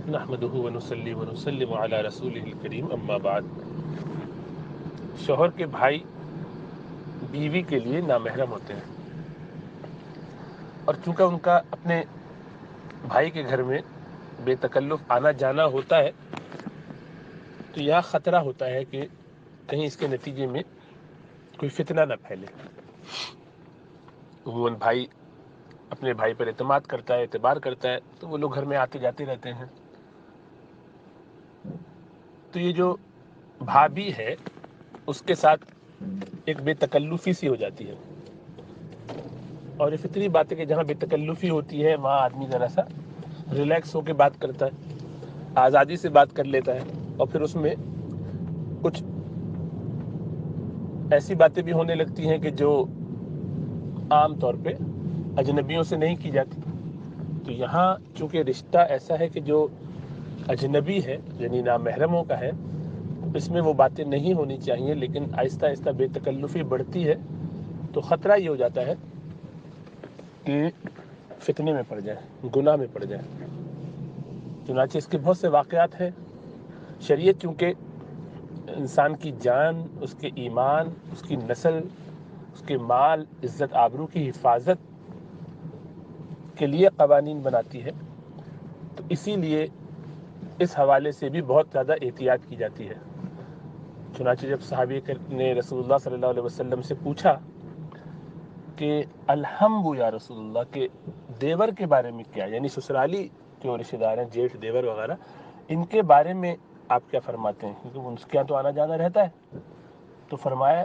نحمدہ ونصلی ونسلم علی رسولہ الکریم اما بعد۔ شوہر کے بھائی بیوی کے لیے نامحرم ہوتے ہیں، اور چونکہ ان کا اپنے بھائی کے گھر میں بے تکلف آنا جانا ہوتا ہے، تو یہاں خطرہ ہوتا ہے کہ کہیں اس کے نتیجے میں کوئی فتنہ نہ پھیلے۔ عموماً بھائی اپنے بھائی پر اعتماد کرتا ہے، اعتبار کرتا ہے، تو وہ لوگ گھر میں آتے جاتے رہتے ہیں۔ تو یہ جو بھابھی ہے اس کے ساتھ ایک بے تکلفی سی ہو جاتی ہے، اور یہ فطری بات ہے کہ جہاں بے تکلفی ہوتی ہے وہاں آدمی ذرا سا ریلیکس ہو کے بات کرتا ہے، آزادی سے بات کر لیتا ہے، اور پھر اس میں کچھ ایسی باتیں بھی ہونے لگتی ہیں کہ جو عام طور پہ اجنبیوں سے نہیں کی جاتی۔ تو یہاں چونکہ رشتہ ایسا ہے کہ جو اجنبی ہے یعنی نامحرموں کا ہے، اس میں وہ باتیں نہیں ہونی چاہیے، لیکن آہستہ آہستہ بے تکلفی بڑھتی ہے تو خطرہ یہ ہو جاتا ہے کہ فتنے میں پڑ جائے، گناہ میں پڑ جائے۔ چنانچہ اس کے بہت سے واقعات ہیں۔ شریعت چونکہ انسان کی جان، اس کے ایمان، اس کی نسل، اس کے مال، عزت آبرو کی حفاظت کے لیے قوانین بناتی ہے، تو اسی لیے اس حوالے سے بھی بہت زیادہ احتیاط کی جاتی ہے۔ چنانچہ جب صحابی نے رسول اللہ صلی اللہ علیہ وسلم سے پوچھا کہ الحمو یا رسول اللہ، کے دیور کے بارے میں کیا، یعنی سسرالی جو رشتہ دار ہیں، جیٹھ دیور وغیرہ، ان کے بارے میں آپ کیا فرماتے ہیں، کیونکہ ان کے یہاں تو آنا جانا رہتا ہے، تو فرمایا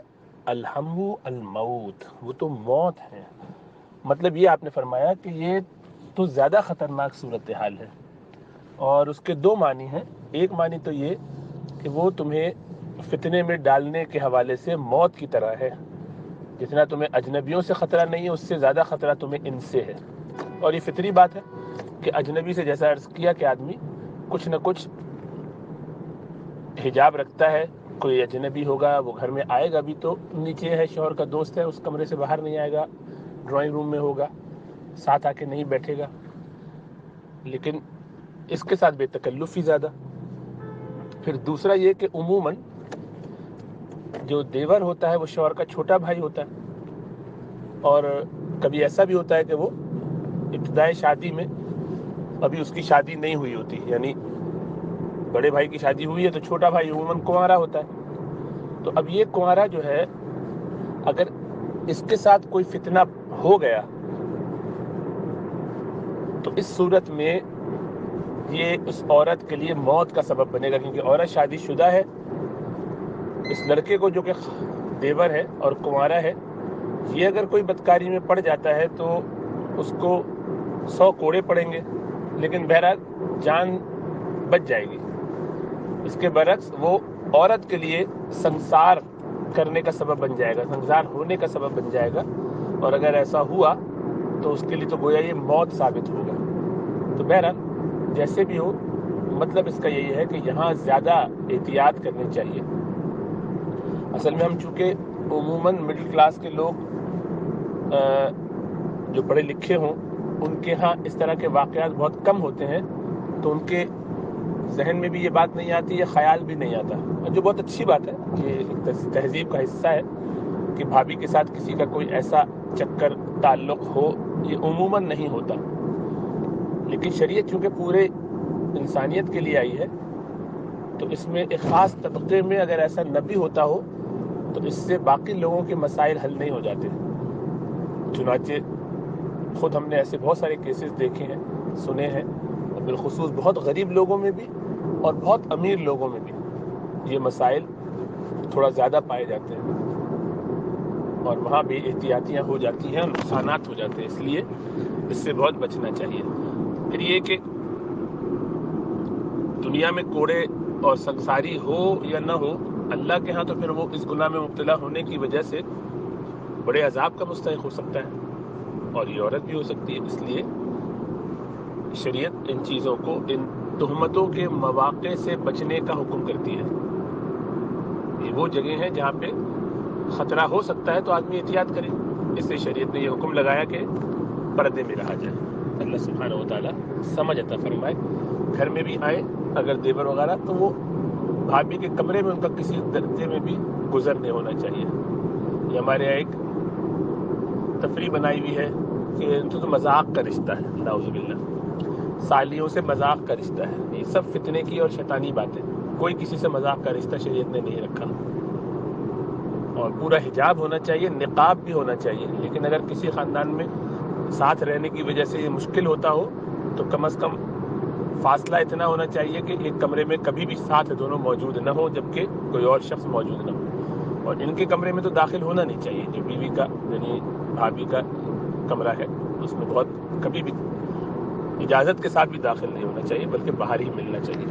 الحمو الموت، وہ تو موت ہے۔ مطلب یہ آپ نے فرمایا کہ یہ تو زیادہ خطرناک صورتحال ہے، اور اس کے دو معنی ہیں۔ ایک معنی تو یہ کہ وہ تمہیں فتنے میں ڈالنے کے حوالے سے موت کی طرح ہے، جتنا تمہیں اجنبیوں سے خطرہ نہیں ہے اس سے زیادہ خطرہ تمہیں ان سے ہے۔ اور یہ فطری بات ہے کہ اجنبی سے جیسا عرض کیا کہ آدمی کچھ نہ کچھ حجاب رکھتا ہے، کوئی اجنبی ہوگا وہ گھر میں آئے گا بھی تو نیچے ہے، شوہر کا دوست ہے، اس کمرے سے باہر نہیں آئے گا، ڈرائنگ روم میں ہوگا، ساتھ آ کے نہیں بیٹھے گا۔ لیکن اس کے ساتھ بے تکلفی زیادہ۔ پھر دوسرا یہ کہ عموماً جو دیور ہوتا ہے وہ شوہر کا چھوٹا بھائی ہوتا ہے، اور کبھی ایسا بھی ہوتا ہے کہ وہ ابتدائی شادی میں ابھی اس کی شادی نہیں ہوئی ہوتی، یعنی بڑے بھائی کی شادی ہوئی ہے تو چھوٹا بھائی عموماً کنوارا ہوتا ہے۔ تو اب یہ کنوارا جو ہے، اگر اس کے ساتھ کوئی فتنہ ہو گیا تو اس صورت میں یہ اس عورت کے لیے موت کا سبب بنے گا، کیونکہ عورت شادی شدہ ہے۔ اس لڑکے کو جو کہ دیور ہے اور کنوارا ہے، یہ اگر کوئی بدکاری میں پڑ جاتا ہے تو اس کو 100 کوڑے پڑیں گے، لیکن بہرحال جان بچ جائے گی۔ اس کے برعکس وہ عورت کے لیے سنسار کرنے کا سبب بن جائے گا، سنسار ہونے کا سبب بن جائے گا، اور اگر ایسا ہوا تو اس کے لیے تو گویا یہ موت ثابت ہوگا۔ تو بہرحال جیسے بھی ہو، مطلب اس کا یہی ہے کہ یہاں زیادہ احتیاط کرنی چاہیے۔ اصل میں ہم چونکہ عموماً مڈل کلاس کے لوگ جو پڑھے لکھے ہوں، ان کے ہاں اس طرح کے واقعات بہت کم ہوتے ہیں، تو ان کے ذہن میں بھی یہ بات نہیں آتی، یہ خیال بھی نہیں آتا، جو بہت اچھی بات ہے۔ یہ ایک تہذیب کا حصہ ہے کہ بھابھی کے ساتھ کسی کا کوئی ایسا چکر تعلق ہو، یہ عموماً نہیں ہوتا۔ لیکن شریعت چونکہ پورے انسانیت کے لیے آئی ہے، تو اس میں ایک خاص طبقے میں اگر ایسا نہ بھی ہوتا ہو تو اس سے باقی لوگوں کے مسائل حل نہیں ہو جاتے۔ چنانچہ خود ہم نے ایسے بہت سارے کیسز دیکھے ہیں، سنے ہیں، اور بالخصوص بہت غریب لوگوں میں بھی اور بہت امیر لوگوں میں بھی یہ مسائل تھوڑا زیادہ پائے جاتے ہیں، اور وہاں بھی احتیاطیاں ہو جاتی ہیں اور نقصانات ہو جاتے ہیں، اس لیے اس سے بہت بچنا چاہیے۔ پھر یہ کہ دنیا میں کوڑے اور سنساری ہو یا نہ ہو، اللہ کے ہاں تو پھر وہ اس گناہ میں مبتلا ہونے کی وجہ سے بڑے عذاب کا مستحق ہو سکتا ہے، اور یہ عورت بھی ہو سکتی ہے۔ اس لیے شریعت ان چیزوں کو، ان تہمتوں کے مواقع سے بچنے کا حکم کرتی ہے۔ یہ وہ جگہ ہیں جہاں پہ خطرہ ہو سکتا ہے تو آدمی احتیاط کرے، اس لیے شریعت نے یہ حکم لگایا کہ پردے میں رہا جائے۔ اللہ سبحانہ و تعالیٰ سمجھ عطا فرمائے. گھر میں بھی آئیں اگر دیور وغیرہ تو وہ بھابھی کے کمرے میں ان کا کسی درجے میں بھی گزر نہیں ہونا چاہیے. یہ ہمارے یہاں ایک تفریح بنائی ہوئی ہے کہ تو مذاق کا رشتہ ہے، نعوذ باللہ، سالیوں سے مذاق کا رشتہ ہے. یہ سب فتنے کی اور شیطانی باتیں. کوئی کسی سے مذاق کا رشتہ شریعت نے نہیں رکھا. اور پورا حجاب ہونا چاہیے، نقاب بھی ہونا چاہیے. لیکن اگر کسی خاندان میں ساتھ رہنے کی وجہ سے یہ مشکل ہوتا ہو تو کم از کم فاصلہ اتنا ہونا چاہیے کہ ایک کمرے میں کبھی بھی ساتھ دونوں موجود نہ ہو جبکہ کوئی اور شخص موجود نہ ہو. اور ان کے کمرے میں تو داخل ہونا نہیں چاہیے. جو بیوی کا یعنی بھابھی کا کمرہ ہے اس میں بہت کبھی بھی اجازت کے ساتھ بھی داخل نہیں ہونا چاہیے بلکہ باہر ہی ملنا چاہیے.